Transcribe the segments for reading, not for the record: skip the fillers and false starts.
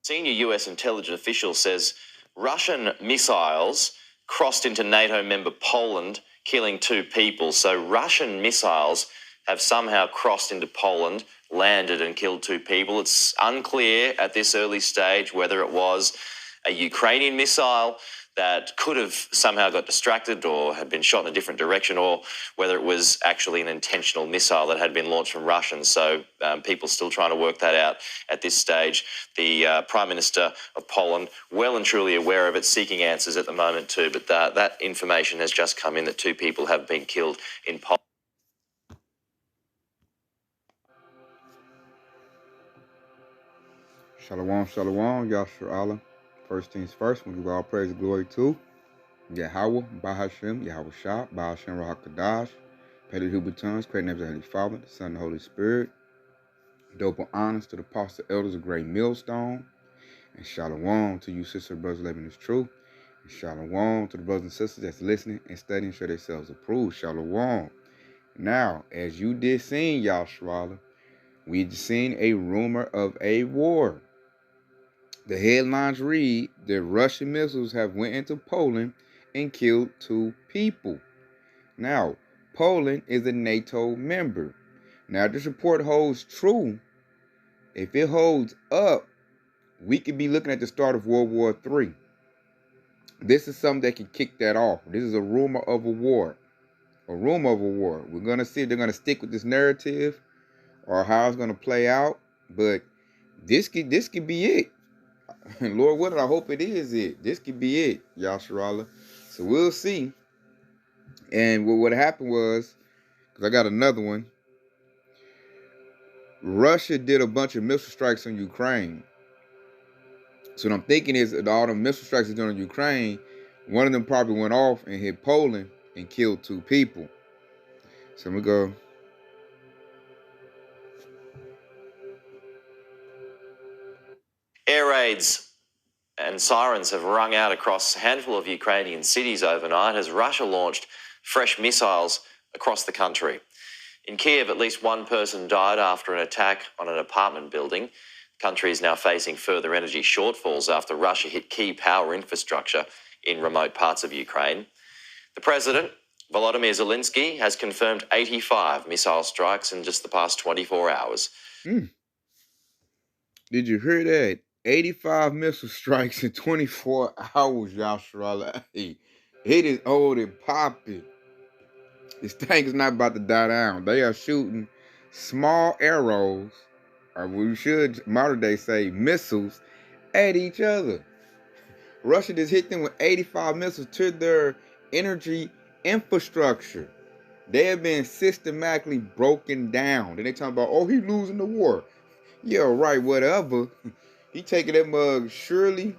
Senior US intelligence official says Russian missiles crossed into NATO member Poland, killing 2 people. So Russian missiles have somehow crossed into Poland, landed and killed 2 people. It's unclear at this early stage whether it was a Ukrainian missile that could have somehow got distracted or had been shot in a different direction, or whether it was actually an intentional missile that had been launched from Russians. So people still trying to work that out at this stage. The Prime Minister of Poland, well and truly aware of it, seeking answers at the moment too. But that information has just come in that 2 people have been killed in Poland. Shalom, shalom, Yashar Allah. First things first, we give all praise and glory to Yahweh, Bahashem, Yahweh Shah, Bahashem Rahakadash, Petty Hubertons, creating names of the Holy Father, the Son, and the Holy Spirit. Double honors to the apostle elders of Great Millstone. And shalom to you, sister brothers living this truth. And shalom to the brothers and sisters that's listening and studying, show themselves approved. Shalom. Now, as you did seen, Yashar Allah, we just seen a rumor of a war. The headlines read that Russian missiles have went into Poland and killed 2 people. Now, Poland is a NATO member. Now, this report holds true. If it holds up, we could be looking at the start of World War III. This is something that can kick that off. This is a rumor of a war. A rumor of a war. We're going to see if they're going to stick with this narrative or how it's going to play out. But this could be it. And Lord willing, I hope it is it. This could be it, Yashar Allah. So we'll see. And what happened was, because I got another one, Russia did a bunch of missile strikes on Ukraine. So what I'm thinking is that all the missile strikes they're doing on Ukraine, one of them probably went off and hit Poland and killed 2 people. So I'm going to go. Air raids and sirens have rung out across a handful of Ukrainian cities overnight as Russia launched fresh missiles across the country. In Kiev, at least 1 person died after an attack on an apartment building. The country is now facing further energy shortfalls after Russia hit key power infrastructure in remote parts of Ukraine. The president, Volodymyr Zelensky, has confirmed 85 missile strikes in just the past 24 hours. Did you hear that? 85 missile strikes in 24 hours, Yashar Allah. It is old and popping. This thing is not about to die down. They are shooting small arrows, or we should modern day say missiles, at each other. Russia just hit them with 85 missiles to their energy infrastructure. They have been systematically broken down. Then they talking about, oh, he losing the war. Yeah, right, whatever. He taking that mug surely.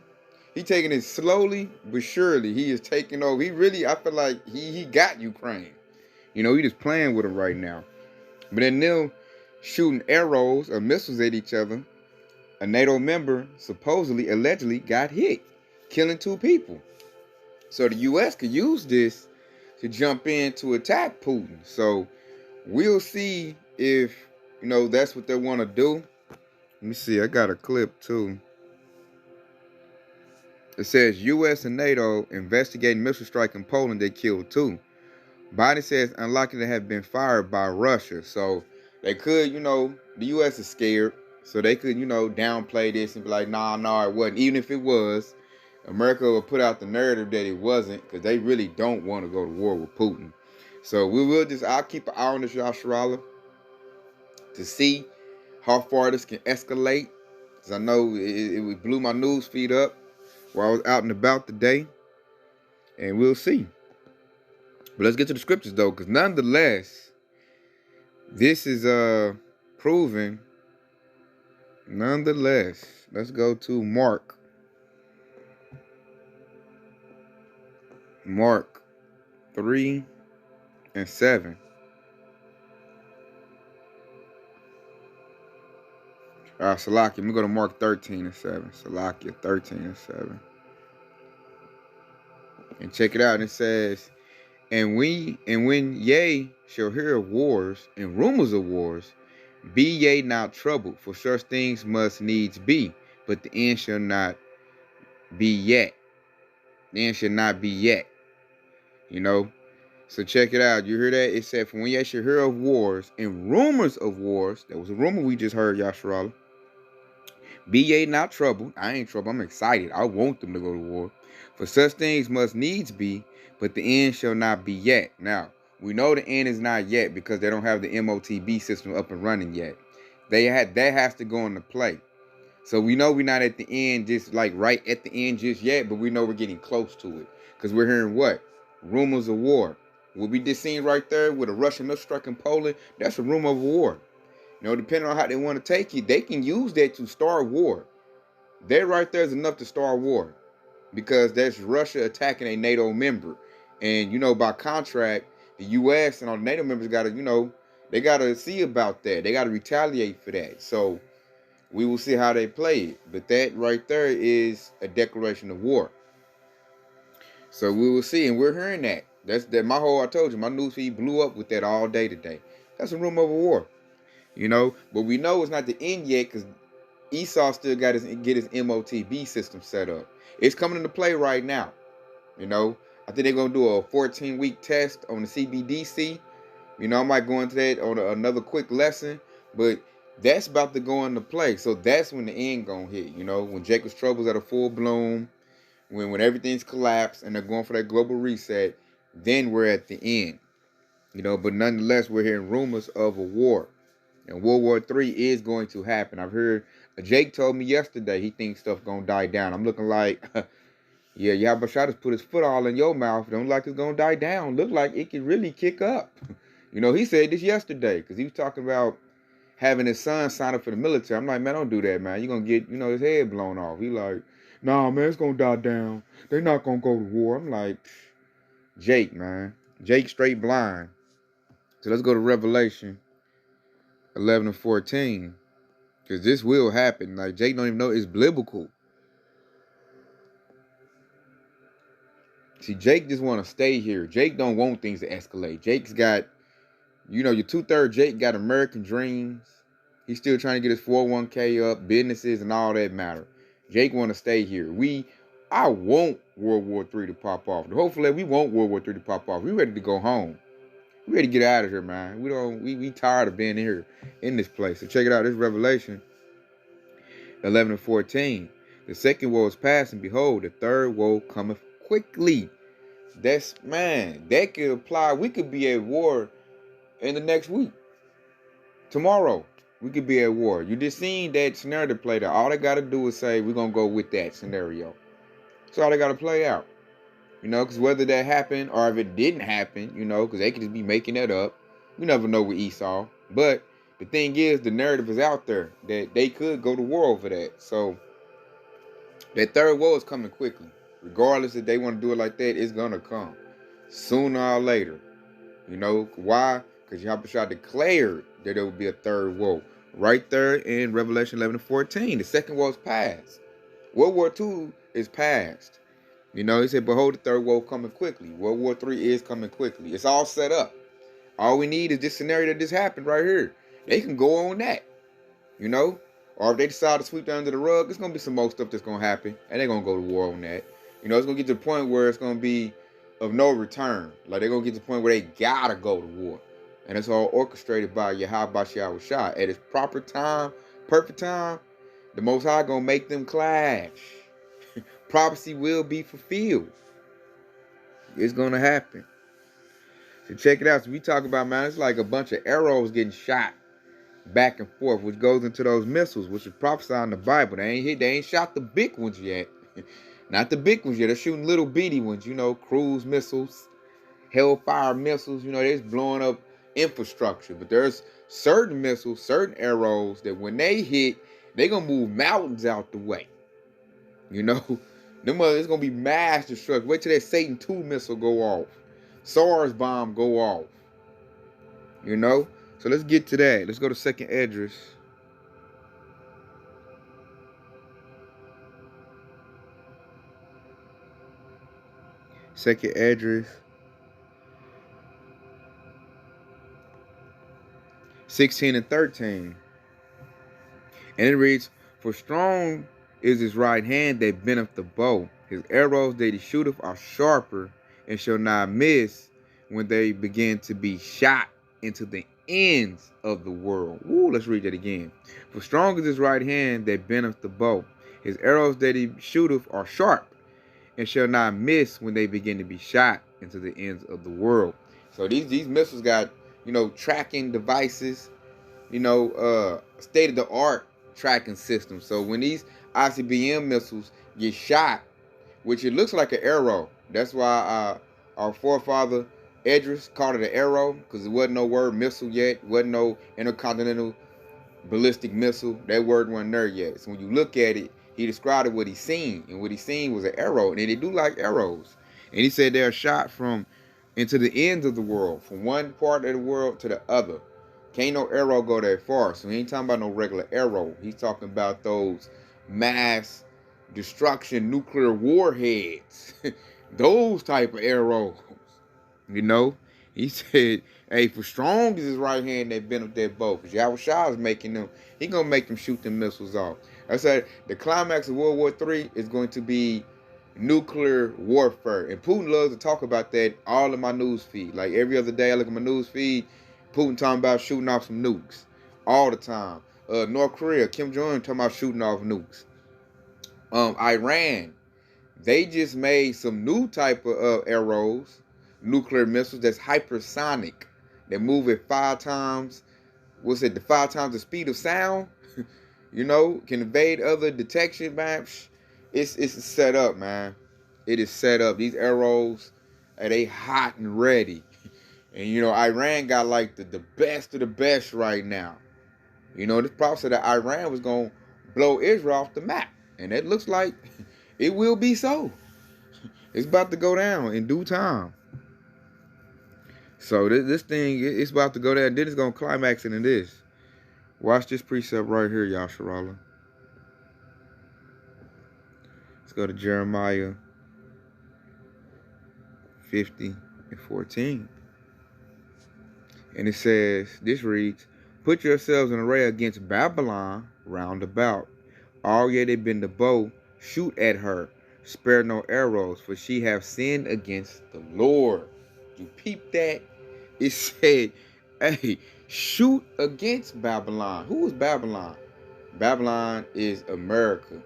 He taking it slowly, but surely. He is taking over. He really, I feel like he got Ukraine. You know, he just playing with them right now. But then them shooting arrows or missiles at each other, a NATO member supposedly, allegedly got hit, killing 2 people. So the U.S. could use this to jump in to attack Putin. So we'll see if, you know, that's what they want to do. Let me see. I got a clip too. It says U.S. and NATO investigating missile strike in Poland. They killed 2. Biden says unlikely to have been fired by Russia. So they could, you know, the U.S. is scared. So they could, you know, downplay this and be like, nah, it wasn't. Even if it was, America will put out the narrative that it wasn't, because they really don't want to go to war with Putin. So we will I'll keep an eye on this, Yashar Allah, to see how far this can escalate. Because I know it blew my news feed up while I was out and about today. And we'll see. But let's get to the scriptures, though. Because nonetheless, this is proven. Nonetheless, let's go to Mark. Mark 3 and 7. Salakia, let me go to Mark 13 and 7. Salakia 13 and 7. And check it out. It says, And when ye shall hear of wars and rumors of wars, be ye not troubled, for such things must needs be, but the end shall not be yet. The end shall not be yet. You know? So check it out. You hear that? It said, for when ye shall hear of wars and rumors of wars, that was a rumor we just heard, Yasharala. Be ye not troubled. I ain't troubled. I'm excited. I want them to go to war. For such things must needs be, but the end shall not be yet. Now, we know the end is not yet because they don't have the MOTB system up and running yet. That has to go into play. So we know we're not at the end, just like right at the end just yet, but we know we're getting close to it. Because we're hearing what? Rumors of war. What we just seen right there with a Russian missile strike in Poland, that's a rumor of war. You know, depending on how they want to take it, they can use that to start war. That right there is enough to start war. Because that's Russia attacking a NATO member. And, you know, by contract, the U.S. and all the NATO members got to, you know, they got to see about that. They got to retaliate for that. So we will see how they play it. But that right there is a declaration of war. So we will see. And we're hearing that. That's that. I told you, my newsfeed blew up with that all day today. That's a rumor of a war. You know, but we know it's not the end yet because Esau still got get his MOTB system set up. It's coming into play right now. You know, I think they're gonna do a 14-week test on the CBDC. You know, I might go into that on another quick lesson, but that's about to go into play. So that's when the end gonna hit. You know, when Jacob's trouble's at a full bloom, when everything's collapsed and they're going for that global reset, then we're at the end. You know, but nonetheless, we're hearing rumors of a war. And World War III is going to happen. I've heard, Jake told me yesterday he thinks stuff going to die down. I'm looking like, yeah, Yabashah just put his foot all in your mouth. Don't like it's going to die down. Look like it could really kick up. You know, he said this yesterday because he was talking about having his son sign up for the military. I'm like, man, don't do that, man. You're going to get, you know, his head blown off. He like, nah, man, it's going to die down. They're not going to go to war. I'm like, Jake, man. Jake straight blind. So let's go to Revelation 11 and 14. Because this will happen. Like, Jake don't even know it's biblical. See, Jake just want to stay here. Jake don't want things to escalate. Jake's got, you know, your 2/3 Jake got American dreams. He's still trying to get his 401k up, businesses and all that matter. Jake want to stay here. I want World War III to pop off. Hopefully, we want World War III to pop off. We ready to go home. We ready to get out of here, man. We tired of being here in this place. So check it out. This Revelation 11 and 14. The second woe is past, and behold, the third woe cometh quickly. That's, man, that could apply. We could be at war in the next week. Tomorrow, we could be at war. You just seen that scenario play out. All they got to do is say, we're going to go with that scenario. That's all they got to play out. You know, because whether that happened or if it didn't happen, you know, because they could just be making that up. We never know with Esau. But the thing is, the narrative is out there that they could go to war over that. So that third woe is coming quickly. Regardless if they want to do it like that, it's going to come. Sooner or later. You know, why? Because Yahweh declared that there would be a third woe. Right there in Revelation 11 and 14. The second woe is past. World War II is past. You know, he said, behold, the third woe coming quickly. World War III is coming quickly. It's all set up. All we need is this scenario that just happened right here. They can go on that. You know? Or if they decide to sweep that under the rug, there's going to be some more stuff that's going to happen. And they're going to go to war on that. You know, it's going to get to the point where it's going to be of no return. Like, they're going to get to the point where they got to go to war. And it's all orchestrated by Yahweh Shah. At its proper time, perfect time, the Most High going to make them clash. Prophecy will be fulfilled. It's going to happen. So check it out. So we talk about, man, it's like a bunch of arrows getting shot back and forth, which goes into those missiles, which is prophesied in the Bible. They ain't shot the big ones yet. Not the big ones yet. They're shooting little bitty ones, you know, cruise missiles, Hellfire missiles, you know, they're just blowing up infrastructure. But there's certain missiles, certain arrows that when they hit, they're going to move mountains out the way. You know, it's going to be mass destruction. Wait till that Satan 2 missile go off. SARS bomb go off. You know? So let's get to that. Let's go to 2nd Esdras. Second Esdras 16 and 13. And it reads, for strong is his right hand that bendeth the bow. His arrows that he shooteth are sharper, and shall not miss when they begin to be shot into the ends of the world. Woo, let's read that again. For strong is his right hand that bendeth the bow. His arrows that he shooteth are sharp, and shall not miss when they begin to be shot into the ends of the world. So these missiles got, tracking devices, state of the art tracking system. So when these ICBM missiles get shot, which it looks like an arrow, that's why our forefather Edris called it an arrow, because it wasn't no word missile yet, wasn't no intercontinental ballistic missile. That word wasn't there yet. So when you look at it, he described what he seen, and what he seen was an arrow, and they do like arrows. And he said they're shot from into the ends of the world, from one part of the world to the other. Can't no arrow go that far. So he ain't talking about no regular arrow. He's talking about those mass destruction nuclear warheads. Those type of arrows. He said, hey, for strong is his right hand that bent up that bow. Because Yahushua is making them, he going to make them shoot them missiles off. I said, the climax of World War III is going to be nuclear warfare. And Putin loves to talk about that all in my news feed. Like every other day I look at my news feed, Putin talking about shooting off some nukes. All the time. North Korea, Kim Jong-un talking about shooting off nukes. Iran, they just made some new type of arrows, nuclear missiles that's hypersonic. They move at 5 times, the 5 times the speed of sound? Can evade other detection maps. It's set up, man. It is set up. These arrows, they hot and ready. And Iran got like the best of the best right now. This prophet said that Iran was gonna blow Israel off the map. And it looks like it will be so. It's about to go down in due time. So this thing, it's about to go down. Then it's going to climax into this. Watch this precept right here, Yasharallah. Let's go to Jeremiah 50:14. And it says, this reads, put yourselves in array against Babylon round about. All ye that bend the bow, shoot at her. Spare no arrows, for she have sinned against the Lord. You peep that? It said, hey, shoot against Babylon. Who is Babylon? Babylon is America.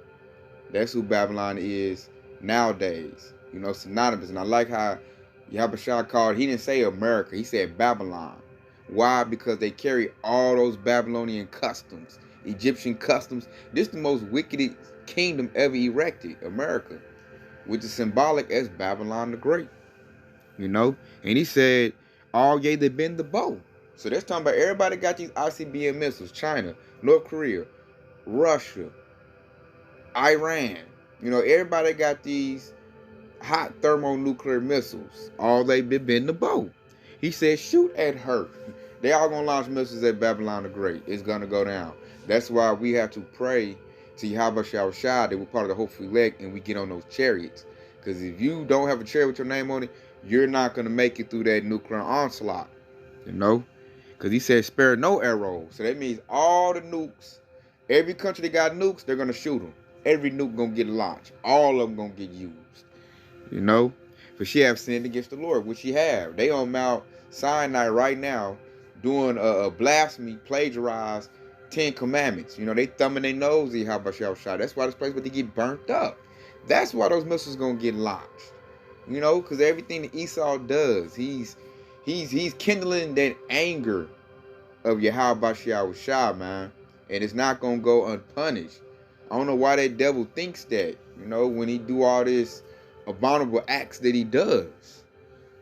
That's who Babylon is nowadays. Synonymous. And I like how Yahushua called, he didn't say America, he said Babylon. Why? Because they carry all those Babylonian customs, Egyptian customs. This is the most wicked kingdom ever erected, America, which is symbolic as Babylon the Great. And he said, all ye that bend the bow. So that's talking about everybody got these ICBM missiles. China, North Korea, Russia, Iran. Everybody got these hot thermonuclear missiles. All they bend the bow. He said, shoot at her. They all going to launch missiles at Babylon the Great. It's going to go down. That's why we have to pray to Yahweh Shah that we're part of the hopeful elect and we get on those chariots. Because if you don't have a chariot with your name on it, you're not going to make it through that nuclear onslaught. Because he said spare no arrows. So that means all the nukes, every country that got nukes, they're going to shoot them. Every nuke going to get launched. All of them going to get used. For she have sinned against the Lord, which she have. They on Mount Sinai right now doing a blasphemy, plagiarized 10 commandments. They thumbing their nose at Yahweh. That's why this place about to get burnt up. That's why those missiles going to get launched. Because everything that Esau does, he's kindling that anger of Yahweh, man. And it's not going to go unpunished. I don't know why that devil thinks that, when he do all this abominable acts that he does.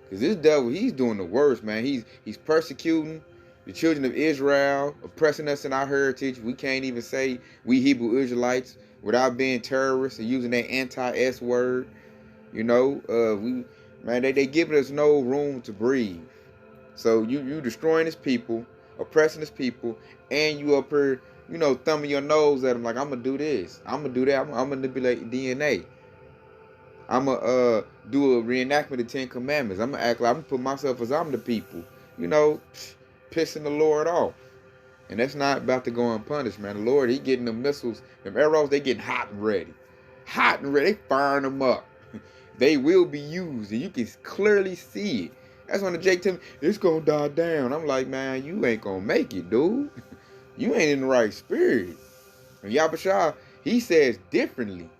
Because this devil, he's doing the worst, man. He's persecuting the children of Israel, oppressing us in our heritage. We can't even say we Hebrew Israelites without being terrorists and using that anti-S word. They giving us no room to breathe. So you destroying his people, oppressing his people, and you up here, thumbing your nose at them like, I'm going to do this. I'm going to do that. I'm going to manipulate DNA. I'm going to do a reenactment of 10 Commandments. I'm going to act like I'm going to put myself as I'm the people. Pissing the Lord off. And that's not about to go unpunished, man. The Lord, he getting the missiles, them arrows, they getting hot and ready. Hot and ready. They firing them up. They will be used. And you can clearly see it. That's when the Jake tell me, it's going to die down. I'm like, man, you ain't going to make it, dude. You ain't in the right spirit. And Yabashah, he says differently.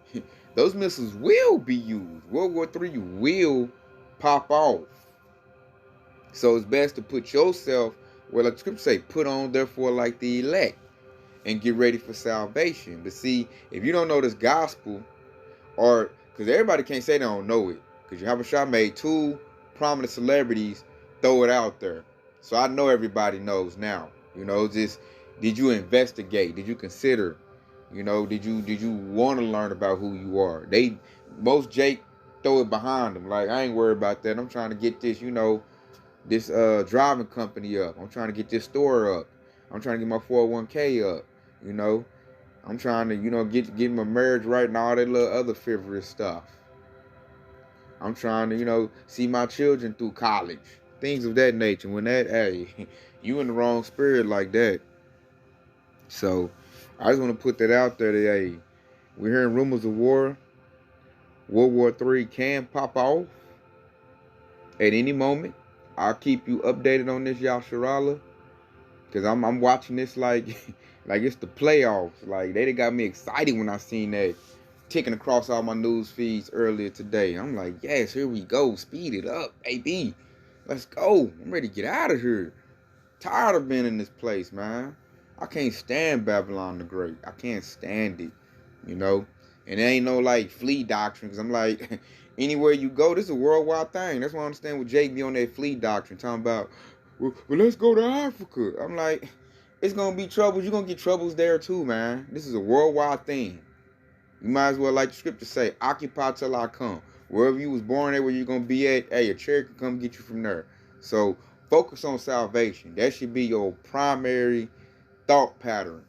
Those missiles will be used. World War III will pop off. So it's best to put yourself, well, like the scripture say, put on therefore like the elect and get ready for salvation. But see, if you don't know this gospel, or because everybody can't say they don't know it, because Yahushua made two prominent celebrities throw it out there. So I know everybody knows now. You know, just did you investigate? Did you consider? You know, did you want to learn about who you are? Most Jake throw it behind them. Like, I ain't worried about that. I'm trying to get this, you know, this driving company up. I'm trying to get this store up. I'm trying to get my 401k up. You know, I'm trying to, you know, get my marriage right and all that little other frivolous stuff. I'm trying to, you know, see my children through college. Things of that nature. When that, hey, you in the wrong spirit like that. So, I just want to put that out there that, hey, we're hearing rumors of war. World War III can pop off at any moment. I'll keep you updated on this, Yasharala. Because I'm watching this like like it's the playoffs. Like, they got me excited when I seen that ticking across all my news feeds earlier today. I'm like, yes, here we go. Speed it up, baby. Let's go. I'm ready to get out of here. Tired of being in this place, man. I can't stand Babylon the Great. I can't stand it, you know. And there ain't no like flea doctrine, because I'm like, anywhere you go, this is a worldwide thing. That's why I understand what Jake be on that flea doctrine, talking about, well, let's go to Africa. I'm like, it's gonna be troubles. You're gonna get troubles there too, man. This is a worldwide thing. You might as well, like the scripture say, occupy till I come. Wherever you was born at, where you're gonna be at, hey, a chair can come get you from there. So focus on salvation. That should be your primary thought pattern.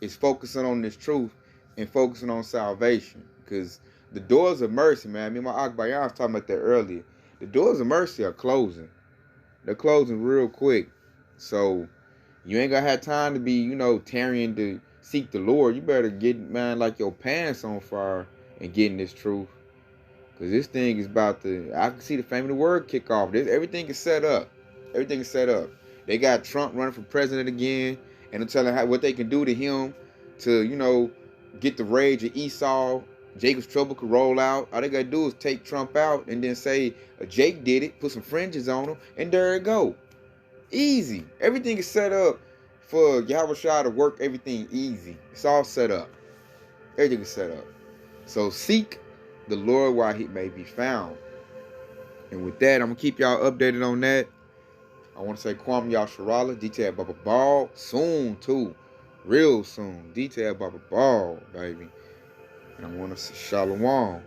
Is focusing on this truth and focusing on salvation. Because the doors of mercy, man. Me and my Akbayan was talking about that earlier. The doors of mercy are closing. They're closing real quick. So you ain't gonna have time to be, you know, tarrying to seek the Lord. You better get, man, like your pants on fire and getting this truth. Because this thing is about to, I can see the fame of the word kick off. Everything is set up. Everything is set up. They got Trump running for president again, and they're telling what they can do to him to, you know, get the rage of Esau. Jacob's trouble could roll out. All they got to do is take Trump out and then say, Jake did it, put some fringes on him, and there it go. Easy. Everything is set up for Yahushua to work everything easy. It's all set up. Everything is set up. So seek the Lord while he may be found. And with that, I'm going to keep y'all updated on that. I want to say Kwam Yasharala, detailed Baba Ball, soon too. Real soon. Detailed Baba Ball, baby. And I want to say Shalom.